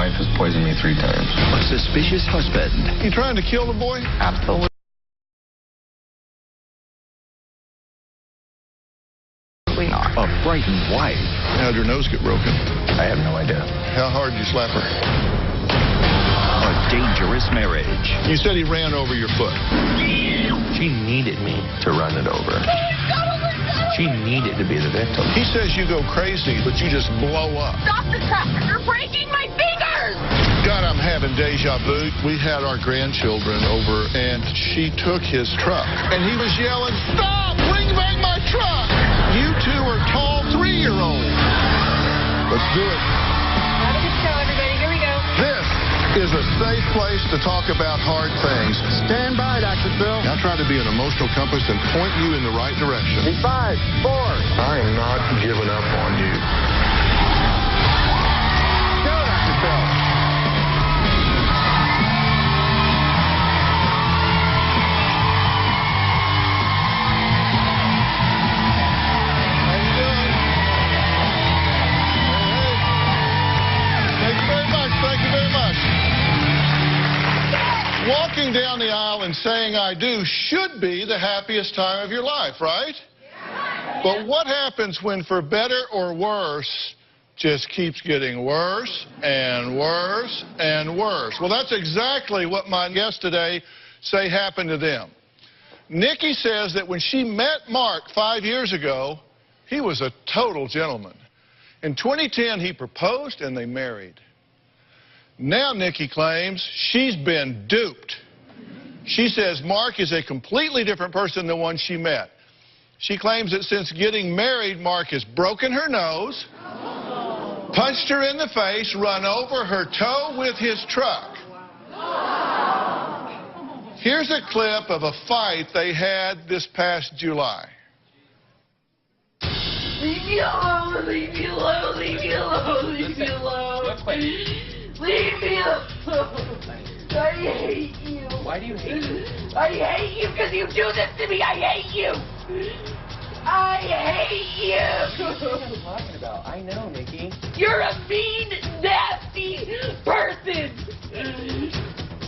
wife has poisoned me 3 times. A suspicious husband. You trying to kill the boy? Absolutely not. A frightened wife. How'd her nose get broken? I have no idea. How hard did you slap her? A dangerous marriage. You said he ran over your foot. She needed me to run it over. She needed to be the victim. He says you go crazy, but you just blow up. Stop the truck! You're breaking my fingers! God, I'm having deja vu. We had our grandchildren over, and she took his truck. And he was yelling, "Stop! Bring back my truck!" You two are tall 3-year-olds. Let's do it. Have a good show, everybody. Here we go. This is a safe place to talk about hard things. Stand by, Dr. Phil. I'll try to be an emotional compass and point you in the right direction. 5, 4. I am not giving up on you. Go, Dr. Phil. Walking down the aisle and saying "I do" should be the happiest time of your life, right? Yeah. But what happens when, for better or worse, just keeps getting worse and worse and worse? Well, that's exactly what my guests today say happened to them. Nikki says that when she met Mark 5 years ago, he was a total gentleman. In 2010, he proposed and they married. Now Nikki claims she's been duped. She says Mark is a completely different person than the one she met. She claims that since getting married, Mark has broken her nose, punched her in the face, run over her toe with his truck. Here's a clip of a fight they had this past July. Leave me alone! Leave me alone! Leave me alone! Leave me alone! Leave me alone! I hate you. Why do you hate me? I hate you because you do this to me. I hate you. I hate you. What are you talking about? I know, Nikki. You're a mean, nasty person.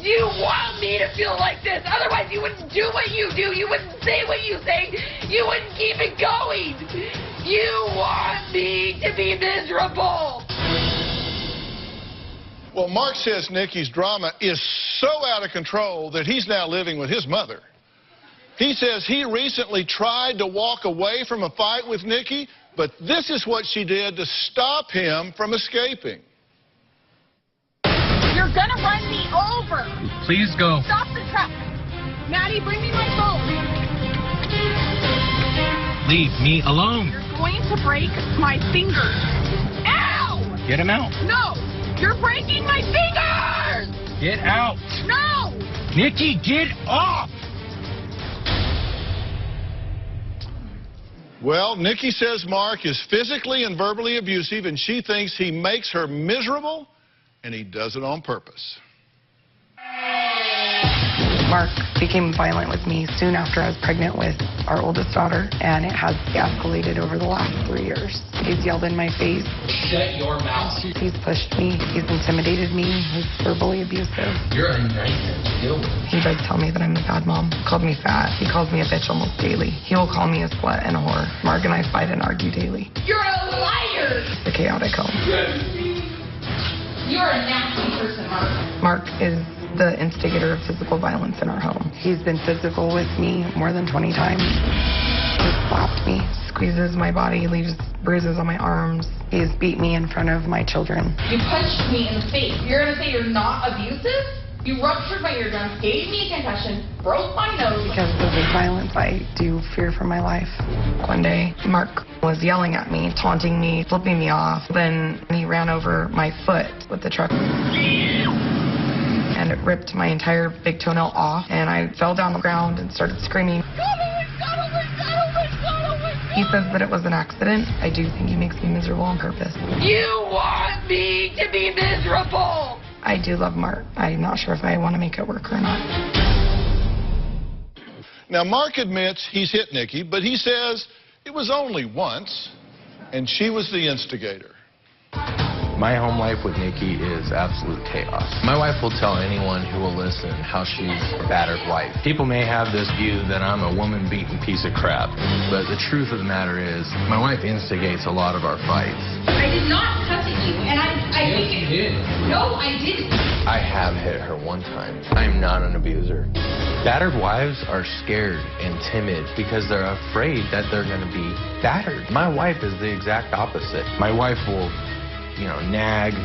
You want me to feel like this. Otherwise, you wouldn't do what you do. You wouldn't say what you say. You wouldn't keep it going. You want me to be miserable. Well, Mark says Nikki's drama is so out of control that he's now living with his mother. He says he recently tried to walk away from a fight with Nikki, but this is what she did to stop him from escaping. You're gonna run me over. Please go. Stop the truck. Maddie, bring me my phone. Leave me alone. You're going to break my fingers. Ow! Get him out. No! You're breaking my fingers! Get out. No! Nikki, get off! Well, Nikki says Mark is physically and verbally abusive, and she thinks he makes her miserable, and he does it on purpose. Mark became violent with me soon after I was pregnant with our oldest daughter, and it has escalated over the last 3 years. He's yelled in my face. Shut your mouth. He's pushed me. He's intimidated me. He's verbally abusive. You're a nightmare to deal with. He does tell me that I'm a bad mom. He called me fat. He calls me a bitch almost daily. He will call me a slut and a whore. Mark and I fight and argue daily. You're a liar! It's a chaotic home. You're a nasty person, Mark. Mark is the instigator of physical violence in our home. He's been physical with me more than 20 times. He's slapped me, squeezes my body, leaves bruises on my arms. He's beat me in front of my children. You punched me in the face. You're going to say you're not abusive? You ruptured my eardrum, gave me a concussion, broke my nose. Because of his violence, I do fear for my life. One day, Mark was yelling at me, taunting me, flipping me off. Then he ran over my foot with the truck. And it ripped my entire big toenail off, and I fell down the ground and started screaming. He says that it was an accident. I do think he makes me miserable on purpose. You want me to be miserable! I do love Mark. I'm not sure if I want to make it work or not. Now, Mark admits he's hit Nikki, but he says it was only once, and she was the instigator. My home life with Nikki is absolute chaos. My wife will tell anyone who will listen how she's a battered wife. People may have this view that I'm a woman-beaten piece of crap, but the truth of the matter is, my wife instigates a lot of our fights. I did not cuss at you, and I Yes, you did. No, I didn't. I have hit her one time. I am not an abuser. Battered wives are scared and timid because they're afraid that they're going to be battered. My wife is the exact opposite. My wife will, nag,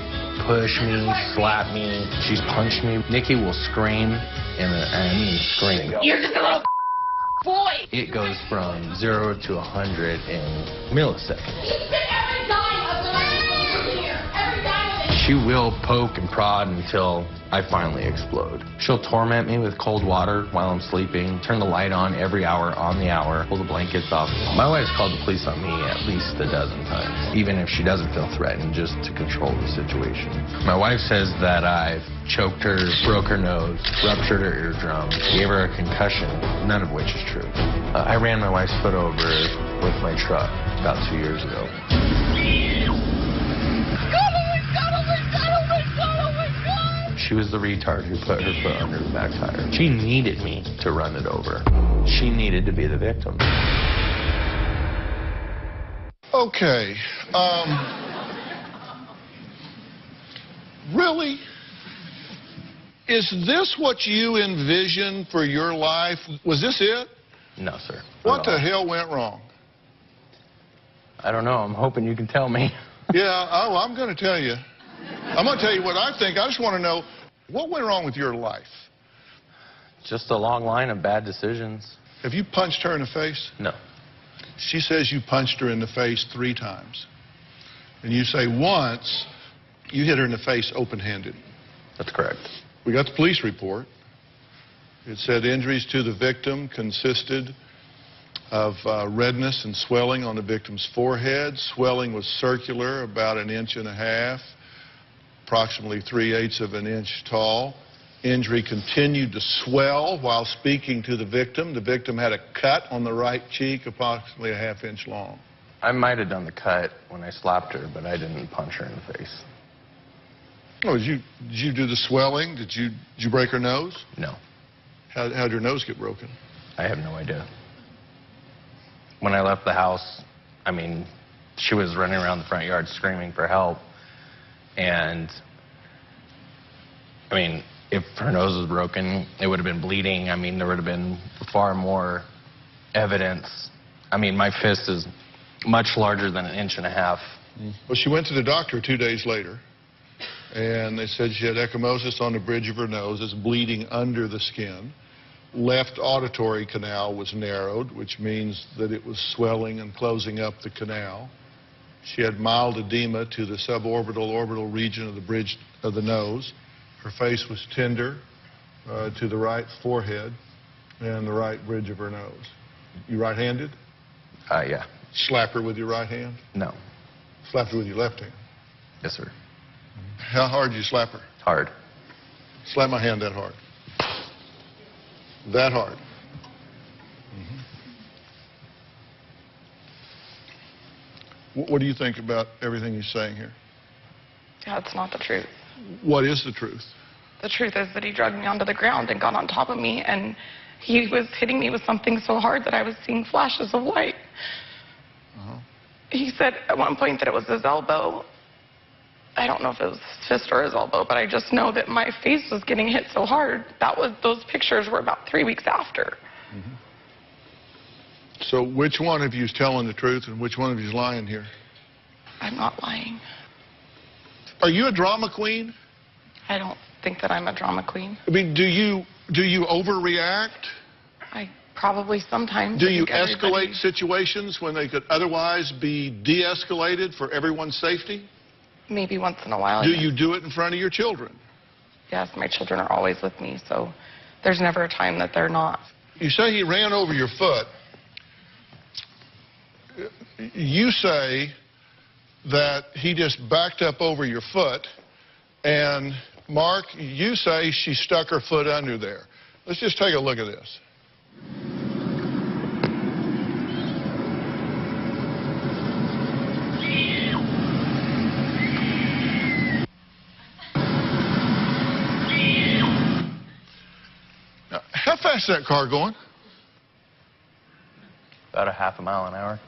push me, slap me. She's punched me. Nikki will scream, and I mean scream. You're just a little boy. It goes from 0 to 100 in milliseconds. You said every dime of the money here. Every dime of it. She will poke and prod until I finally explode. She'll torment me with cold water while I'm sleeping, turn the light on every hour on the hour, pull the blankets off. My wife's called the police on me at least a dozen times, even if she doesn't feel threatened, just to control the situation. My wife says that I've choked her, broke her nose, ruptured her eardrum, gave her a concussion, none of which is true. I ran my wife's foot over with my truck about 2 years ago. She was the retard who put her foot under the back tire. She needed me to run it over. She needed to be the victim. Okay. Really? Is this what you envisioned for your life? Was this it? No, sir. What the hell went wrong? I don't know. I'm hoping you can tell me. Yeah, I'm going to tell you. I'm going to tell you what I think. I just want to know, what went wrong with your life? Just a long line of bad decisions. Have you punched her in the face? No. She says you punched her in the face 3 times. And you say once, you hit her in the face open-handed. That's correct. We got the police report. It said injuries to the victim consisted of redness and swelling on the victim's forehead. Swelling was circular, about 1.5 inches, approximately 3/8 of an inch tall. Injury continued to swell while speaking to the victim. The victim had a cut on the right cheek, approximately 1/2 inch long. I might have done the cut when I slapped her, but I didn't punch her in the face. Oh, did you do the swelling? Did you break her nose? No. How'd your nose get broken? I have no idea. When I left the house, I mean, she was running around the front yard screaming for help. And, I mean, if her nose was broken, it would have been bleeding. I mean, there would have been far more evidence. I mean, my fist is much larger than 1.5 inches. Well, she went to the doctor 2 days later, and they said she had ecchymosis on the bridge of her nose. It's bleeding under the skin. Left auditory canal was narrowed, which means that it was swelling and closing up the canal. She had mild edema to the suborbital orbital region of the bridge of the nose. Her face was tender to the right forehead and the right bridge of her nose. You right-handed? Yeah. Slap her with your right hand? No. Slapped her with your left hand? Yes, sir. How hard did you slap her? Hard. Slap my hand that hard. That hard. What do you think about everything he's saying here? That's not the truth. What is the truth? The truth is that he dragged me onto the ground and got on top of me, and he was hitting me with something so hard that I was seeing flashes of light. He said at one point that it was his elbow. I don't know if it was his fist or his elbow, but I just know that my face was getting hit so hard. Those pictures were about 3 weeks after. So which one of you is telling the truth and which one of you is lying here? I'm not lying. Are you a drama queen? I don't think that I'm a drama queen. I mean, do you overreact? I probably sometimes. Do you think everybody- escalate situations when they could otherwise be de-escalated for everyone's safety? Maybe once in a while. Do yes. you do it in front of your children? Yes, my children are always with me, so there's never a time that they're not. You say he ran over your foot. You say that he just backed up over your foot, and Mark, you say she stuck her foot under there. Let's just take a look at this. fast is that car going? About a half a mile an hour.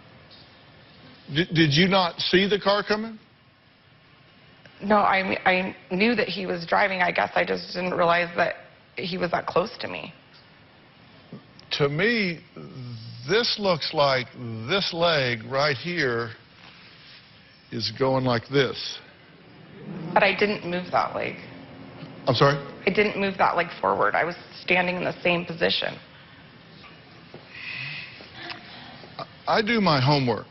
Did you not see the car coming? No, I knew that he was driving. I guess I just didn't realize that he was that close to me. To me, this looks like this leg right here is going like this. But I didn't move that leg. I'm sorry? I didn't move that leg forward. I was standing in the same position. I do my homework.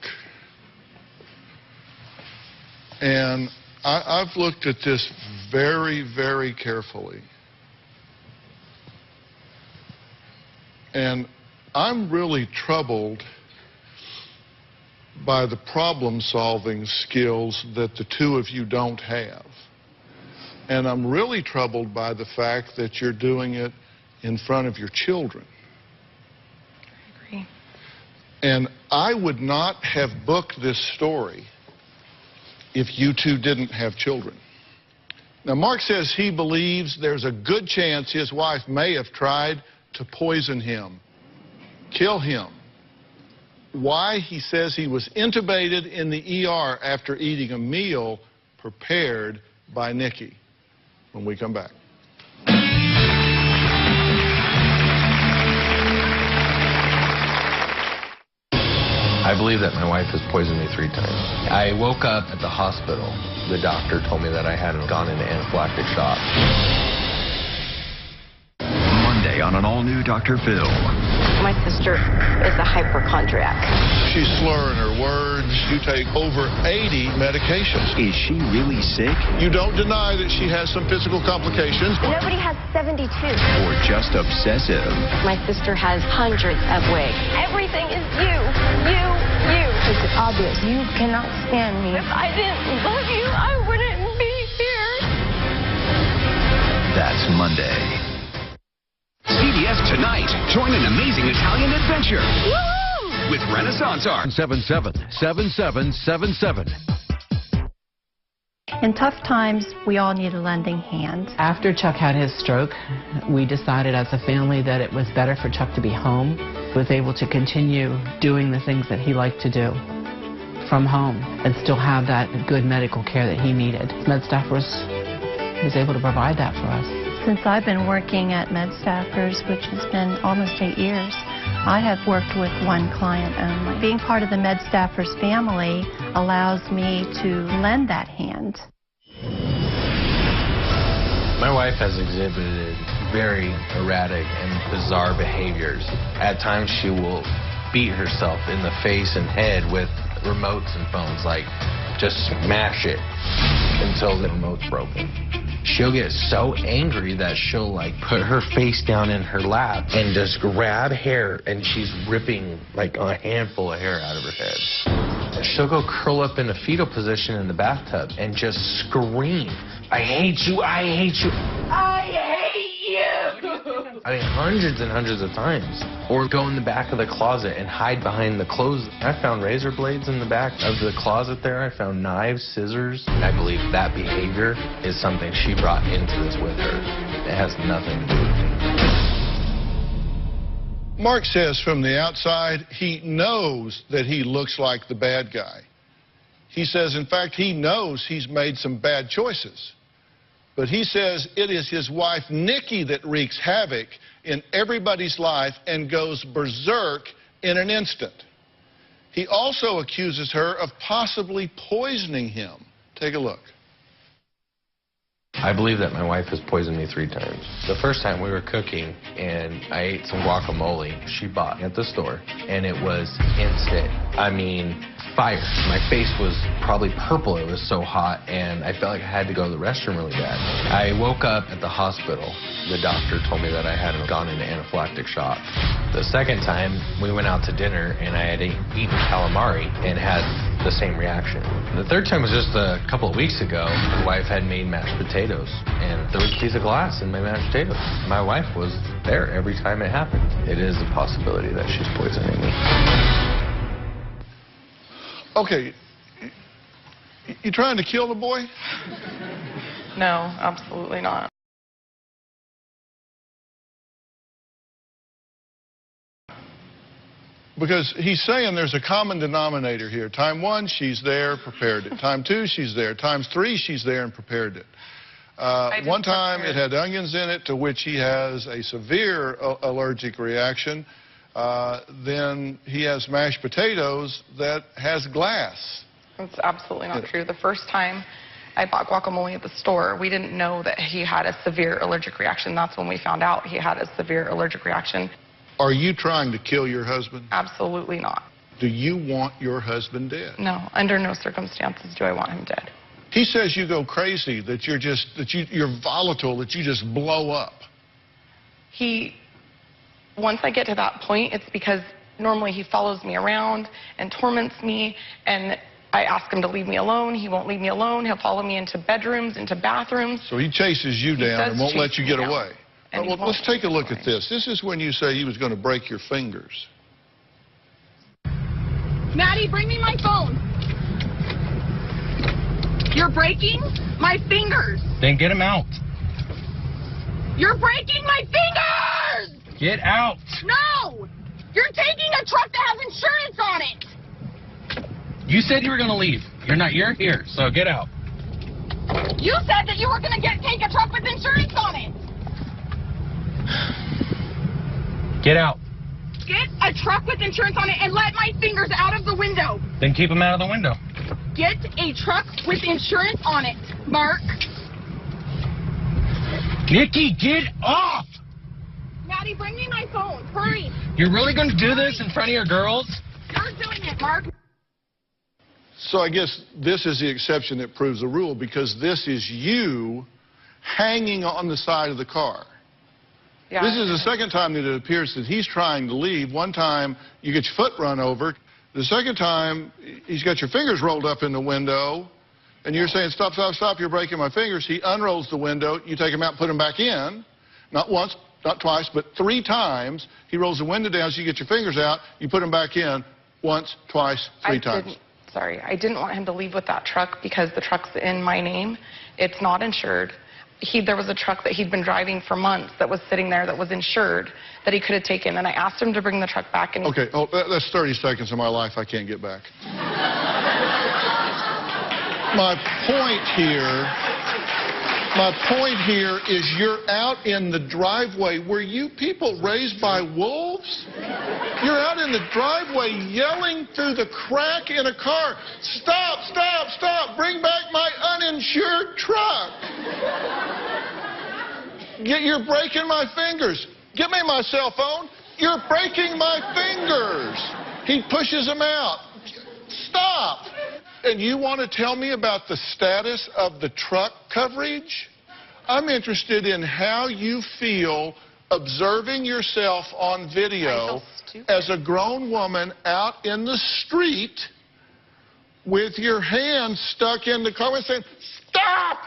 And I've looked at this very, very carefully. And I'm really troubled by the problem-solving skills that the two of you don't have. And I'm really troubled by the fact that you're doing it in front of your children. I agree. And I would not have booked this story if you two didn't have children. Now, Mark says he believes there's a good chance his wife may have tried to poison him, kill him. Why? He says he was intubated in the ER after eating a meal prepared by Nikki. When we come back. I believe that my wife has poisoned me 3 times. I woke up at the hospital. The doctor told me that I had gone into anaphylactic shock. Monday on an all-new Dr. Phil. My sister is a hypochondriac. She's slurring her words. You take over 80 medications. Is she really sick? You don't deny that she has some physical complications. Nobody has 72. Or just obsessive? My sister has hundreds of wigs. Everything is you. You. It's obvious. You cannot stand me. If I didn't love you, I wouldn't be here. That's Monday. CBS Tonight. Join an amazing Italian adventure. Woo! With Renaissance Art. 777777. In tough times, we all need a lending hand. After Chuck had his stroke, we decided as a family that it was better for Chuck to be home. He was able to continue doing the things that he liked to do from home and still have that good medical care that he needed. MedStaffers was able to provide that for us. Since I've been working at MedStaffers, which has been almost 8 years, I have worked with one client only. Being part of the MedStaffers family allows me to lend that hand. My wife has exhibited very erratic and bizarre behaviors. At times she will beat herself in the face and head with remotes and phones, like just smash it until the remote's broken. She'll get so angry that she'll like put her face down in her lap and just grab hair, and she's ripping like a handful of hair out of her head. She'll go curl up in a fetal position in the bathtub and just scream, "I hate you, I hate you, I hate you." I mean, hundreds and hundreds of times. Or go in the back of the closet and hide behind the clothes. I found razor blades in the back of the closet there. I found knives, scissors. I believe that behavior is something she brought into this with her. It has nothing to do with me. Mark says from the outside, he knows that he looks like the bad guy. He says, in fact, he knows he's made some bad choices. But he says it is his wife, Nikki, that wreaks havoc in everybody's life and goes berserk in an instant. He also accuses her of possibly poisoning him. Take a look. I believe that my wife has poisoned me 3 times. The first time we were cooking and I ate some guacamole she bought at the store, and it was instant. I mean, fire. My face was probably purple. It was so hot, and I felt like I had to go to the restroom really bad. I woke up at the hospital. The doctor told me that I had gone into anaphylactic shock. The second time, we went out to dinner, and I had eaten calamari and had the same reaction. The third time was just a couple of weeks ago. My wife had made mashed potatoes, and there was a piece of glass in my mashed potatoes. My wife was there every time it happened. It is a possibility that she's poisoning me. Okay, you trying to kill the boy? No, absolutely not. Because he's saying there's a common denominator here. Time 1, she's there, prepared it. Time 2, she's there. Times 3, she's there and prepared it. One time it had onions in it, to which he has a severe allergic reaction. Then he has mashed potatoes that has glass. That's absolutely not true. The first time I bought guacamole at the store, we didn't know that he had a severe allergic reaction. That's when we found out he had a severe allergic reaction. Are you trying to kill your husband? Absolutely not. Do you want your husband dead? No, under no circumstances do I want him dead. He says you go crazy, that you're volatile, that you just blow up. Once I get to that point, it's because normally he follows me around and torments me, and I ask him to leave me alone. He won't leave me alone. He'll follow me into bedrooms, into bathrooms. So he chases you down and won't let you get away. Well, let's take a look at this. This is when you say he was going to break your fingers. Maddie, bring me my phone. You're breaking my fingers. Then get him out. You're breaking my fingers! Get out. No! You're taking a truck that has insurance on it. You said you were going to leave. You're here, so get out. You said that you were going to take a truck with insurance on it. Get out. Get a truck with insurance on it and let my fingers out of the window. Then keep them out of the window. Get a truck with insurance on it, Mark. Nikki, get off! Maddie, bring me my phone. Hurry. You're really going to do this in front of your girls? You're doing it, Mark. So I guess this is the exception that proves the rule, because this is you hanging on the side of the car. Yeah. This is the second time that it appears that he's trying to leave. One time you get your foot run over. The second time he's got your fingers rolled up in the window, and you're saying, stop, stop, stop, you're breaking my fingers. He unrolls the window. You take him out and put him back in. Not once, not twice, but 3 times. He rolls the window down so you get your fingers out. You put him back in once, twice, 3 times. I didn't want him to leave with that truck because the truck's in my name. It's not insured. There was a truck that he'd been driving for months that was sitting there that was insured that he could have taken, and I asked him to bring the truck back. And okay, that's 30 seconds of my life I can't get back. My point here is you're out in the driveway. Were you people raised by wolves? You're out in the driveway yelling through the crack in a car, stop, stop, stop, bring back my uninsured truck. You're breaking my fingers. Give me my cell phone. You're breaking my fingers. He pushes him out. Stop. And you want to tell me about the status of the truck coverage? I'm interested in how you feel observing yourself on video as a grown woman out in the street with your hands stuck in the car saying, stop,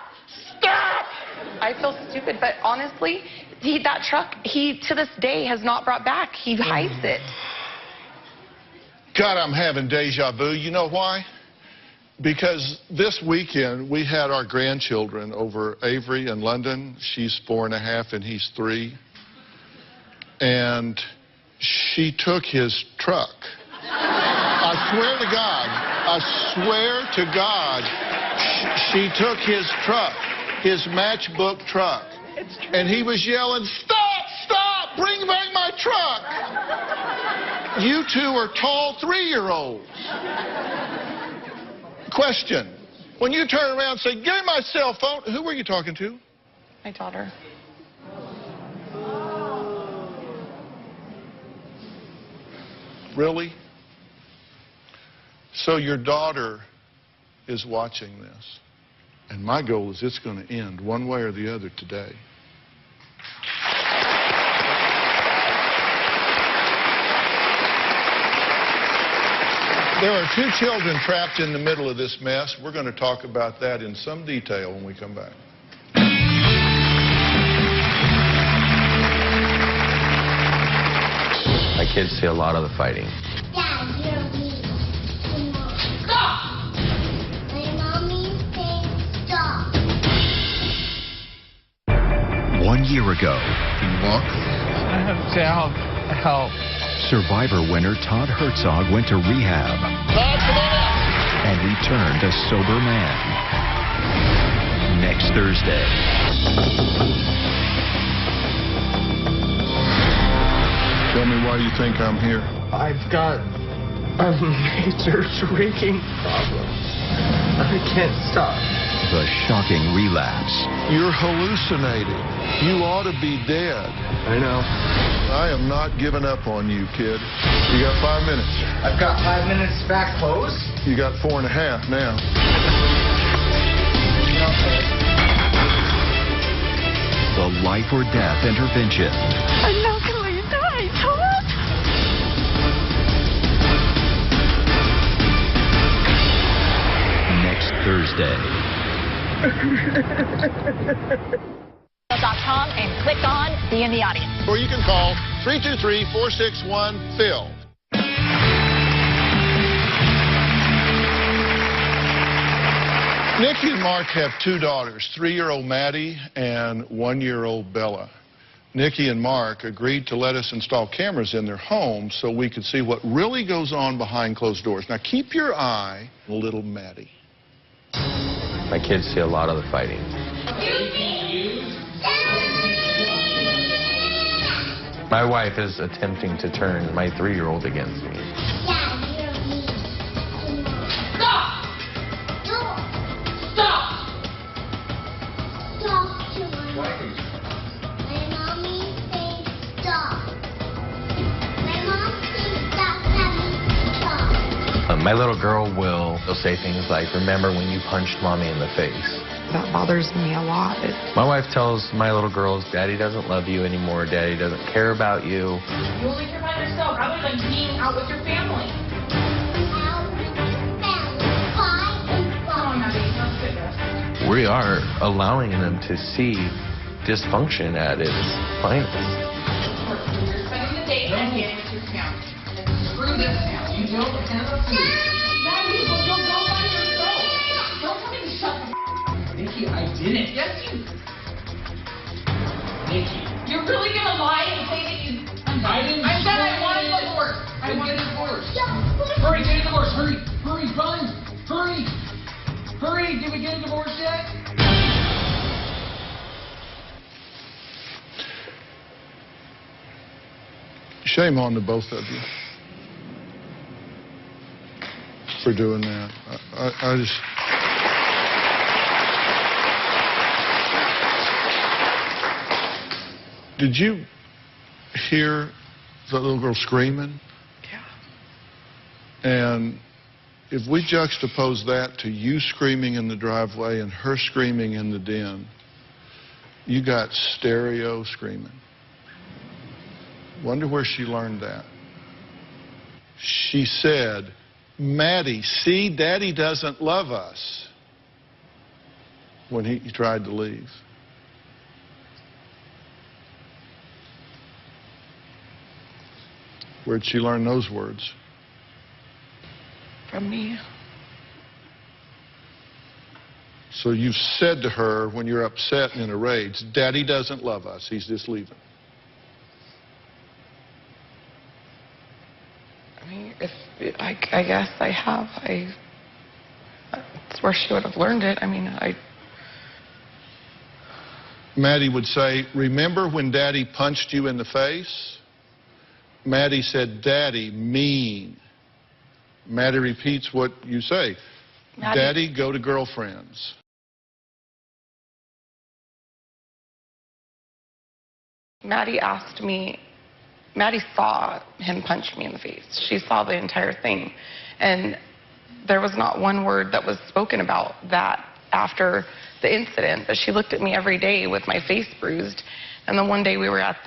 stop. I feel stupid, but honestly, that truck, to this day has not brought back. He hides it. God, I'm having deja vu. You know why? Because this weekend we had our grandchildren over. Avery in London. She's 4.5 and he's 3. And she took his truck. I swear to God, she took his truck, his matchbook truck. And he was yelling, stop, stop, bring back my truck. You two are tall 3-year-olds. Question. When you turn around and say, give me my cell phone, who were you talking to? My daughter. Really? So your daughter is watching this. And my goal is it's going to end one way or the other today. There are 2 children trapped in the middle of this mess. We're going to talk about that in some detail when we come back. My kids see a lot of the fighting. Dad, you're mean. Stop! My mommy said stop. 1 year ago, Can you walk? I have to help. Survivor winner Todd Herzog went to rehab and returned a sober man. Next Thursday. Tell me why you think I'm here. I've got a major drinking problem. I can't stop. The shocking relapse. You're hallucinating. You ought to be dead. I know. I am not giving up on you, kid. You got 5 minutes. I've got 5 minutes to back close. You got 4.5 now. The life or death intervention. I'm not going to die, Todd. Next Thursday. .com and click on Be in the Audience. Or you can call 323-461-PHIL. Nikki and Mark have 2 daughters, 3-year-old Maddie and 1-year-old Bella. Nikki and Mark agreed to let us install cameras in their home so we could see what really goes on behind closed doors. Now keep your eye on little Maddie. My kids see a lot of the fighting. My wife is attempting to turn my 3-year-old against me. Stop! Stop to my mommy says stop. My mom says stop, Daddy, stop. My little girl will say things like, "Remember when you punched mommy in the face?" That bothers me a lot. My wife tells my little girls, "Daddy doesn't love you anymore. Daddy doesn't care about you." You only care about yourself rather than being out with your family. We are allowing them to see dysfunction at its finest. You're spending the day and getting with your family. Screw this now. You don't have to. Daddy, don't by yourself. Don't tell me to shut the Nikki, I didn't. Yes, you. Nikki. You're really gonna lie and say that you. I didn't. I said I want a divorce. I want a divorce. Hurry, get a divorce. Hurry, hurry, run, hurry, hurry. Did we get a divorce yet? Shame on the both of you for doing that. I just... Did you hear the little girl screaming? Yeah. And if we juxtapose that to you screaming in the driveway and her screaming in the den, you got stereo screaming. Wonder where she learned that. She said, "Maddie, see, Daddy doesn't love us," when he tried to leave. Where'd she learn those words? From me. So you've said to her when you're upset and in a rage, "Daddy doesn't love us, he's just leaving." I mean, I guess I have. That's where she would have learned it. I mean, Maddie would say, "Remember when Daddy punched you in the face?" Maddie said, "Daddy, mean." Maddie repeats what you say. "Daddy, go to girlfriends." Maddie asked me, Maddie saw him punch me in the face. She saw the entire thing. And there was not one word that was spoken about that after the incident. But she looked at me every day with my face bruised. And then one day we were at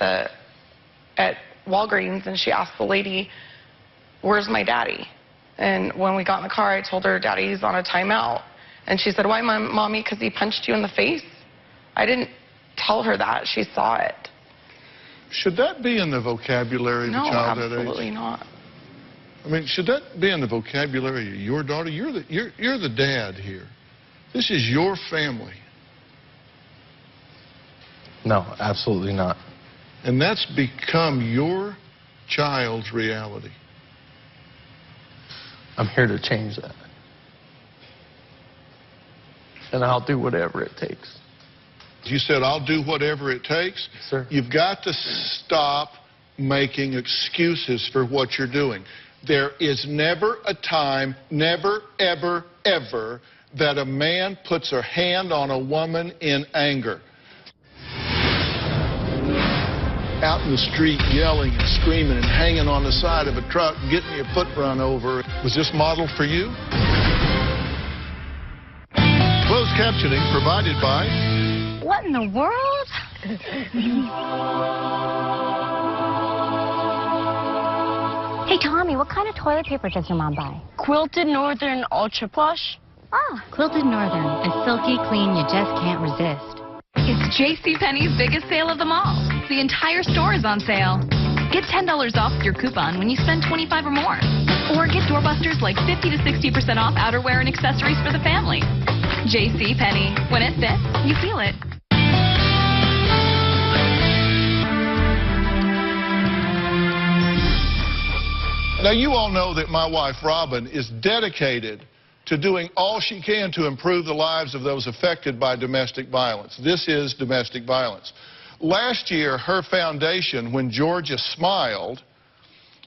Walgreens and she asked the lady, "Where's my daddy?" And when we got in the car, I told her, "Daddy's on a timeout." And she said, "Why, Mommy? Because he punched you in the face?" I didn't tell her that. She saw it. Should that be in the vocabulary of a child that age? No, absolutely not. I mean, should that be in the vocabulary of your daughter? You're the dad here. This is your family. No, absolutely not. And that's become your child's reality. I'm here to change that. And I'll do whatever it takes. You said, I'll do whatever it takes? Yes, sir. You've got to stop making excuses for what you're doing. There is never a time, never, ever, ever, that a man puts a hand on a woman in anger. Out in the street yelling and screaming and hanging on the side of a truck, getting your foot run over. Was this modeled for you? Closed captioning provided by... What in the world? Hey, Tommy, what kind of toilet paper does your mom buy? Quilted Northern Ultra Plush. Ah, Quilted Northern. A silky clean you just can't resist. It's JCPenney's biggest sale of them all. The entire store is on sale. Get $10 off your coupon when you spend $25 or more. Or get doorbusters like 50 to 60% off outerwear and accessories for the family. JCPenney. When it fits, you feel it. Now, you all know that my wife, Robin, is dedicated to doing all she can to improve the lives of those affected by domestic violence. This is domestic violence. Last year, her foundation, When Georgia Smiled,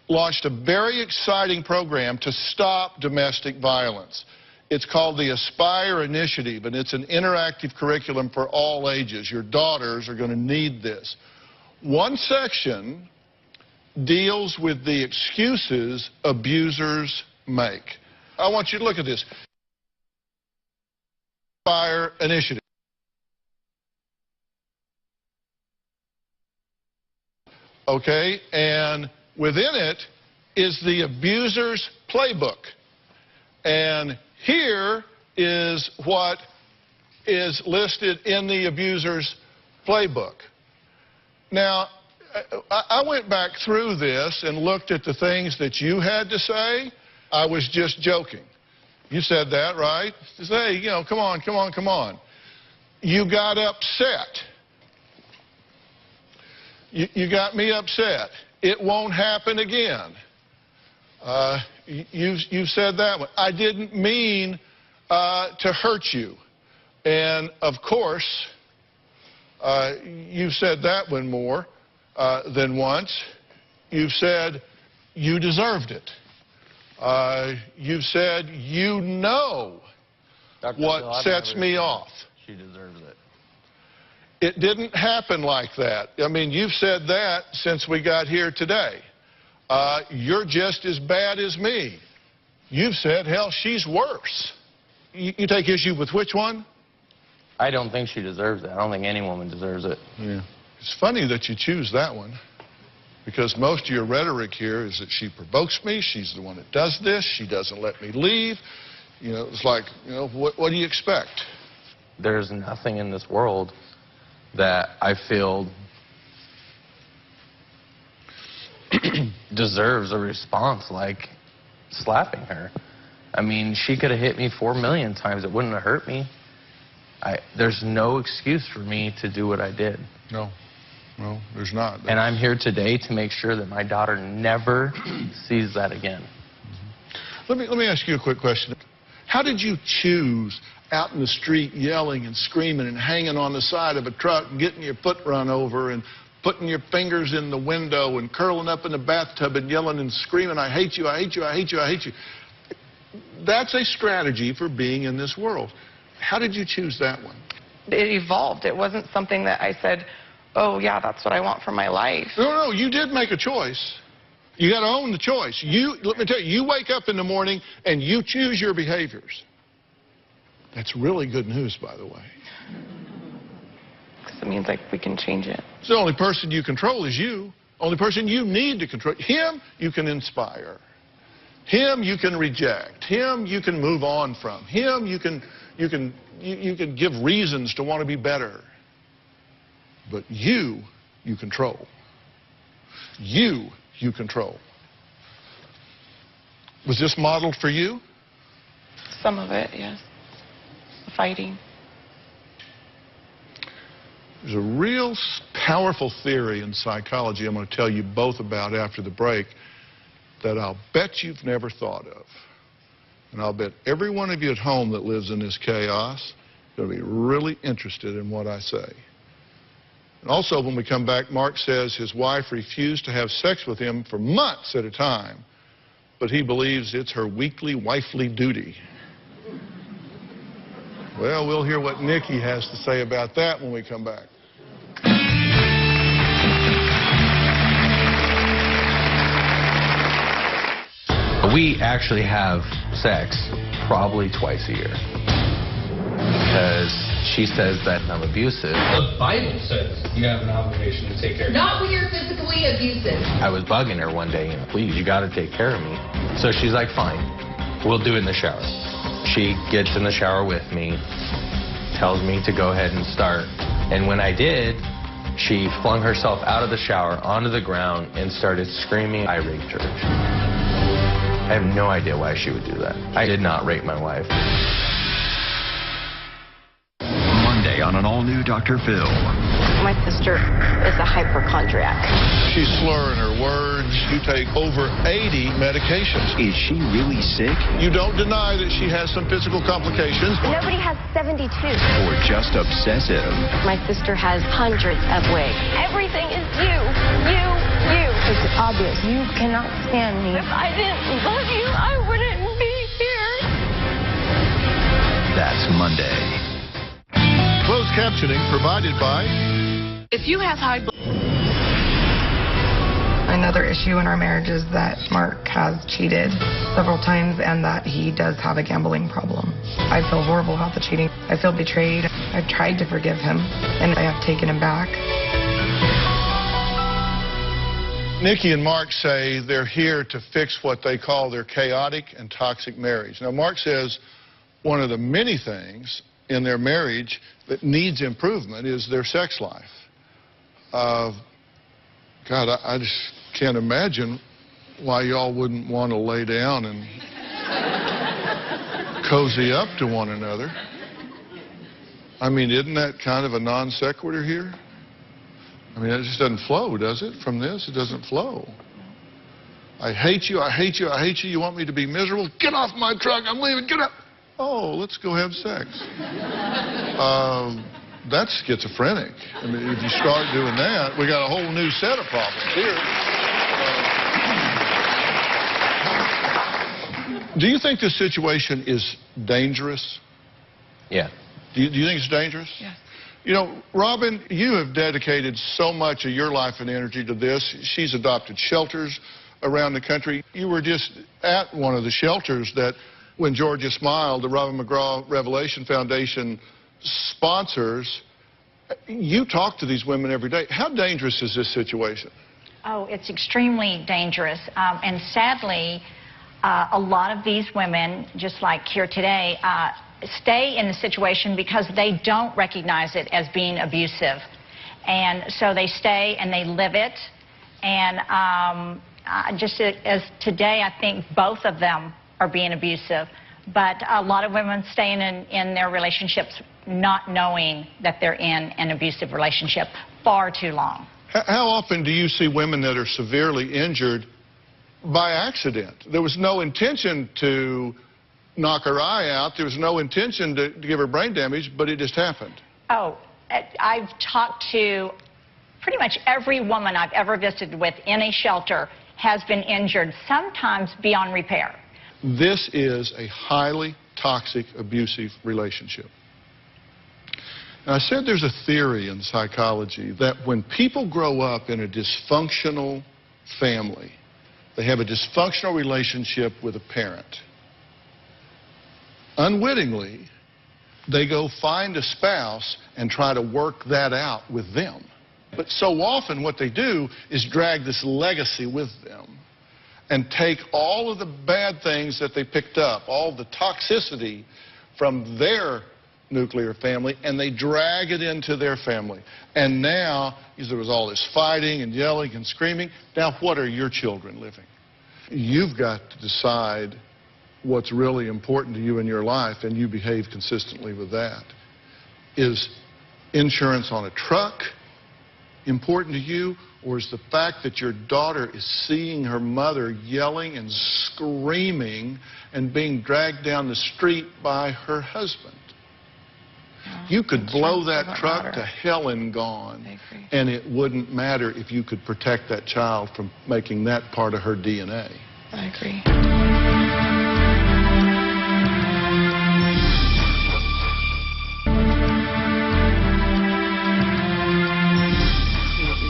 launched a very exciting program to stop domestic violence. It's called the Aspire Initiative, and it's an interactive curriculum for all ages. Your daughters are going to need this. One section deals with the excuses abusers make. I want you to look at this. Aspire Initiative. Okay, and within it is the abuser's playbook. And here is what is listed in the abuser's playbook. Now, I went back through this and looked at the things that you had to say. I was just joking. You said that, right? You say, you know, come on, come on, come on. You got upset. You got me upset. It won't happen again. You said that one. I didn't mean to hurt you. And, of course, you said that one more than once. You've said you deserved it. You've said you know what sets me off. She deserves it. It didn't happen like that. I mean, you've said that since we got here today. You're just as bad as me. You've said, hell, she's worse. You take issue with which one? I don't think she deserves it. I don't think any woman deserves it. Yeah. It's funny that you choose that one, because most of your rhetoric here is that she provokes me, she's the one that does this, she doesn't let me leave. You know, it's like, you know, what do you expect? There's nothing in this world that I feel deserves a response like slapping her. I mean, she could have hit me 4 million times. It wouldn't have hurt me. There's no excuse for me to do what I did. No, there's not. And I'm here today to make sure that my daughter never sees that again. Let me ask you a quick question. How did you choose out in the street yelling and screaming and hanging on the side of a truck and getting your foot run over and putting your fingers in the window and curling up in the bathtub and yelling and screaming, I hate you, I hate you, I hate you, I hate you? That's a strategy for being in this world. How did you choose that one? It evolved. It wasn't something that I said, oh, yeah, that's what I want for my life. No, you did make a choice. You got to own the choice. Let me tell you, you wake up in the morning and you choose your behaviors. That's really good news, by the way. Because it means, like, we can change it. The only person you control is you. Only person you need to control. Him, you can inspire. Him, you can reject. Him, you can move on from. Him, you can give reasons to want to be better. But you control. You control. Was this modeled for you? Some of it, yes. Fighting. There's a real powerful theory in psychology I'm going to tell you both about after the break that I'll bet you've never thought of. And I'll bet every one of you at home that lives in this chaos is going to be really interested in what I say. And also, when we come back, Mark says his wife refused to have sex with him for months at a time, but he believes it's her weekly wifely duty. Well, we'll hear what Nikki has to say about that when we come back. We actually have sex probably twice a year because she says that I'm abusive. The Bible says you have an obligation to take care of me. Not when you're physically abusive. I was bugging her one day, please, you got to take care of me. So she's like, fine, we'll do it in the shower. She gets in the shower with me, tells me to go ahead and start. And when I did, she flung herself out of the shower onto the ground and started screaming, I raped her. I have no idea why she would do that. I did not rape my wife. Monday on an all-new Dr. Phil. My sister is a hypochondriac. She's slurring her words. You take over 80 medications. Is she really sick? You don't deny that she has some physical complications. Nobody has 72. Or just obsessive? My sister has hundreds of wigs. Everything is you. You. It's obvious. You cannot stand me. If I didn't love you, I wouldn't be here. That's Monday. Closed captioning provided by... If you have high blood... Another issue in our marriage is that Mark has cheated several times and that he does have a gambling problem. I feel horrible about the cheating. I feel betrayed. I've tried to forgive him, and I have taken him back. Nikki and Mark say they're here to fix what they call their chaotic and toxic marriage. Now, Mark says one of the many things in their marriage that needs improvement is their sex life. God, I just can't imagine why y'all wouldn't want to lay down and cozy up to one another. I mean, isn't that kind of a non sequitur here? I mean, it just doesn't flow, does it? From this, it doesn't flow. I hate you, I hate you, I hate you. You want me to be miserable? Get off my truck, I'm leaving, get up. Oh, let's go have sex. That's schizophrenic. I mean, if you start doing that, we got a whole new set of problems here. Do you think this situation is dangerous? Yeah. Do you think it's dangerous? Yes. You know, Robin, you have dedicated so much of your life and energy to this. She's adopted shelters around the country. You were just at one of the shelters that, when Georgia Smiled, the Robin McGraw Revelation Foundation sponsors. You talk to these women every day. How dangerous is this situation? Oh, it's extremely dangerous. And sadly, a lot of these women, just like here today, stay in the situation because they don't recognize it as being abusive. And so they stay and they live it. And just as today, I think both of them are being abusive. But a lot of women staying in their relationships not knowing that they're in an abusive relationship far too long. How often do you see women that are severely injured by accident? There was no intention to knock her eye out. There was no intention to give her brain damage, but it just happened. Oh, I've talked to pretty much every woman I've ever visited with in a shelter has been injured, sometimes beyond repair. This is a highly toxic, abusive relationship. Now, I said there's a theory in psychology that when people grow up in a dysfunctional family, they have a dysfunctional relationship with a parent. Unwittingly, they go find a spouse and try to work that out with them. But so often what they do is drag this legacy with them and take all of the bad things that they picked up, all the toxicity from their nuclear family, and they drag it into their family. And now, there was all this fighting and yelling and screaming. Now, what are your children living? You've got to decide what's really important to you in your life, and you behave consistently with that. Is insurance on a truck important to you, or is the fact that your daughter is seeing her mother yelling and screaming and being dragged down the street by her husband? You could blow that truck to hell and gone, and it wouldn't matter if you could protect that child from making that part of her DNA. I agree.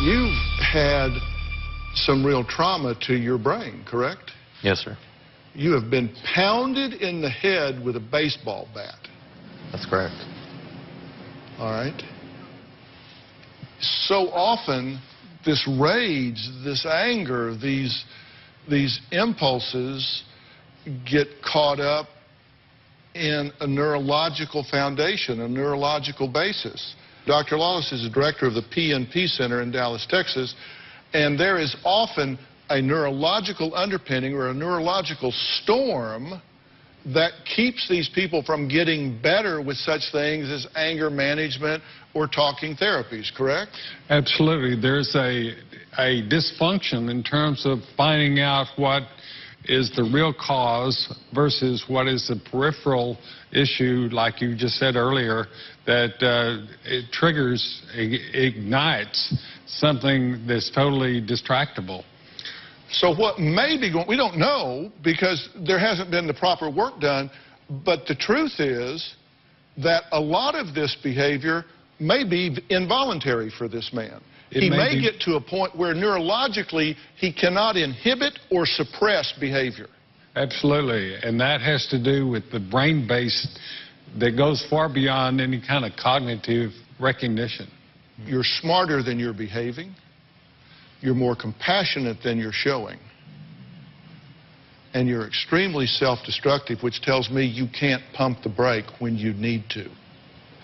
You've had some real trauma to your brain, correct? Yes, sir. You have been pounded in the head with a baseball bat. That's correct. All right? So often, this rage, this anger, these impulses get caught up in a neurological foundation, a neurological basis. Dr. Lawless is the director of the PNP Center in Dallas, Texas, and there is often a neurological underpinning or a neurological storm that keeps these people from getting better with such things as anger management or talking therapies, correct? Absolutely. There's a dysfunction in terms of finding out what is the real cause versus what is the peripheral issue, like you just said earlier, that it triggers, ignites something that's totally distractible. So what may be going, we don't know because there hasn't been the proper work done, but the truth is that a lot of this behavior may be involuntary for this man. He may get to a point where neurologically he cannot inhibit or suppress behavior. Absolutely, and that has to do with the brain base that goes far beyond any kind of cognitive recognition. You're smarter than you're behaving. You're more compassionate than you're showing. And you're extremely self-destructive, which tells me you can't pump the brake when you need to.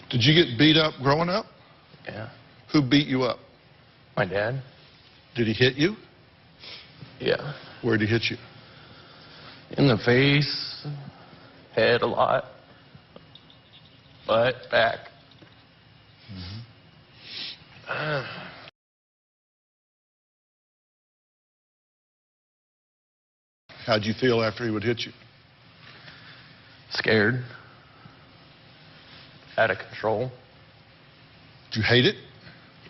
Did you get beat up growing up? Yeah. Who beat you up? My dad. Did he hit you? Yeah. Where'd he hit you? In the face, head a lot, butt, back. How'd you feel after he would hit you? Scared. Out of control. Did you hate it?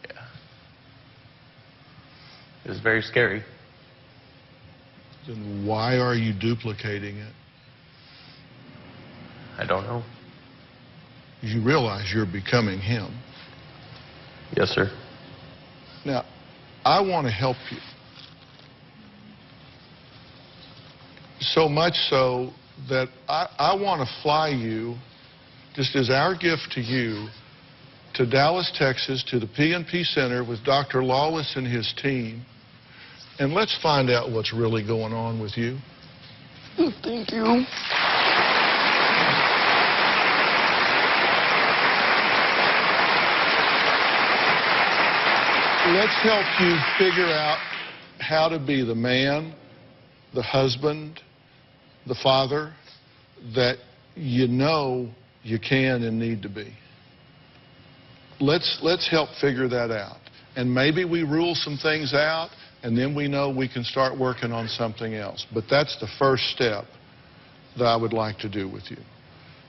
Yeah. It was very scary. Then why are you duplicating it? I don't know. You realize you're becoming him. Yes, sir. Now, I want to help you. So much so that I want to fly you, just as our gift to you, to Dallas, Texas, to the PNP Center with Dr. Lawless and his team, and let's find out what's really going on with you. Thank you. Let's help you figure out how to be the man, the husband, the father that you know you can and need to be. Let's help figure that out. And maybe we rule some things out, and then we know we can start working on something else. But that's the first step that I would like to do with you.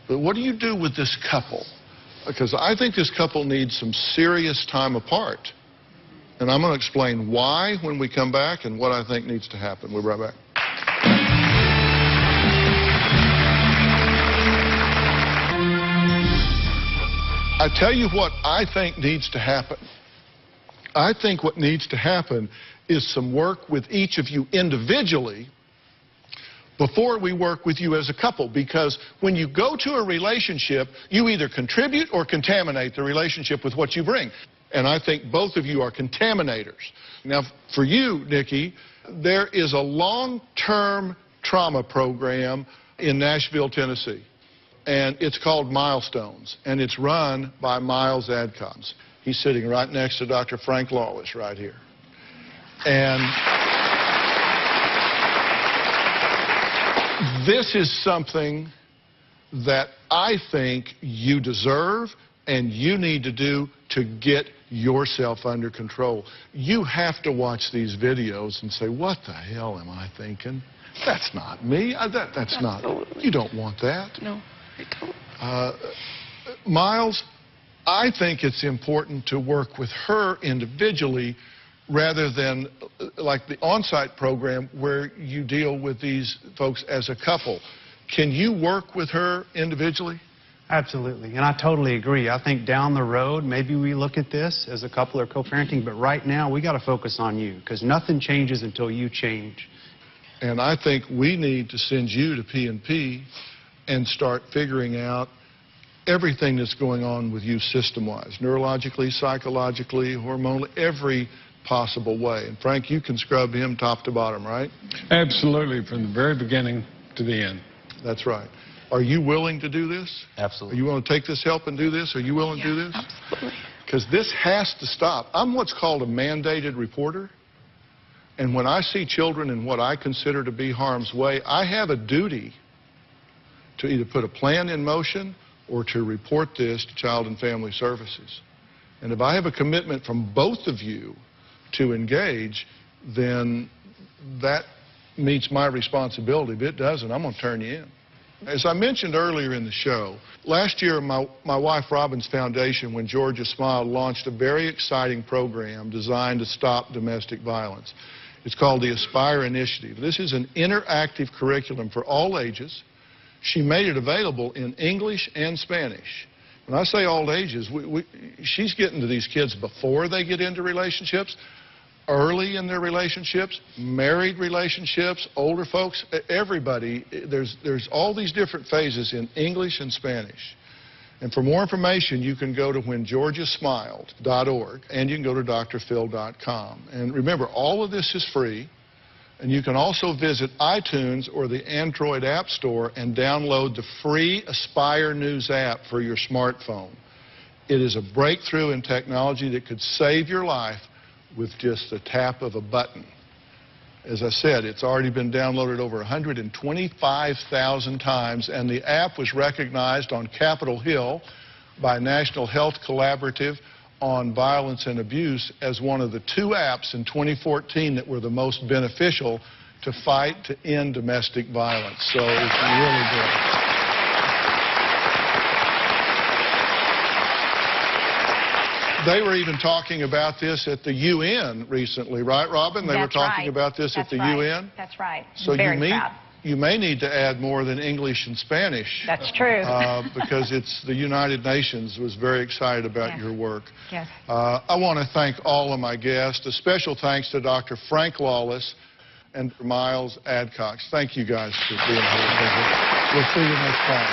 But what do you do with this couple? Because I think this couple needs some serious time apart. And I'm going to explain why when we come back and what I think needs to happen. We'll be right back. I tell you what I think needs to happen. I think what needs to happen is some work with each of you individually before we work with you as a couple. Because when you go to a relationship, you either contribute or contaminate the relationship with what you bring. And I think both of you are contaminators. Now, for you, Nikki, there is a long-term trauma program in Nashville, Tennessee. And it's called Milestones. And it's run by Miles Adcoms. He's sitting right next to Dr. Frank Lawless right here. And this is something that I think you deserve, and you need to do to get yourself under control. You have to watch these videos and say, what the hell am I thinking? That's not me. That's not. You don't want that. No, I don't. Miles, I think it's important to work with her individually rather than like the on-site program where you deal with these folks as a couple. Can you work with her individually? Absolutely, and I totally agree. I think down the road, maybe we look at this as a couple or co-parenting, but right now we got to focus on you because nothing changes until you change. And I think we need to send you to P&P and start figuring out everything that's going on with you system-wise, neurologically, psychologically, hormonally, every possible way. And Frank, you can scrub him top to bottom, right? Absolutely, from the very beginning to the end. That's right. Are you willing to do this? Absolutely. Are you willing to take this help and do this? Are you willing to do this? Absolutely. Because this has to stop. I'm what's called a mandated reporter. And when I see children in what I consider to be harm's way, I have a duty to either put a plan in motion or to report this to Child and Family Services. And if I have a commitment from both of you to engage, then that meets my responsibility. If it doesn't, I'm going to turn you in. As I mentioned earlier in the show, last year my wife Robin's foundation, When Georgia Smiled, launched a very exciting program designed to stop domestic violence. It's called the Aspire Initiative. This is an interactive curriculum for all ages. She made it available in English and Spanish. When I say all ages, she's getting to these kids before they get into relationships, early in their relationships, married relationships, older folks, everybody. There's all these different phases in English and Spanish. And for more information, you can go to whengeorgiasmiled.org and you can go to drphil.com. And remember, all of this is free. And you can also visit iTunes or the Android App Store and download the free Aspire News app for your smartphone. It is a breakthrough in technology that could save your life with just the tap of a button. As I said, it's already been downloaded over 125,000 times, and the app was recognized on Capitol Hill by National Health Collaborative on Violence and Abuse as one of the 2 apps in 2014 that were the most beneficial to fight to end domestic violence. So it's really good. They were even talking about this at the UN recently, right, Robin? They were talking about this at the UN? That's right. So Very proud. You may need to add more than English and Spanish. That's true. Because it's the United Nations was very excited about your work. Yes. I want to thank all of my guests. A special thanks to Dr. Frank Lawless and Miles Adcox. Thank you guys for being here. We'll see you next time.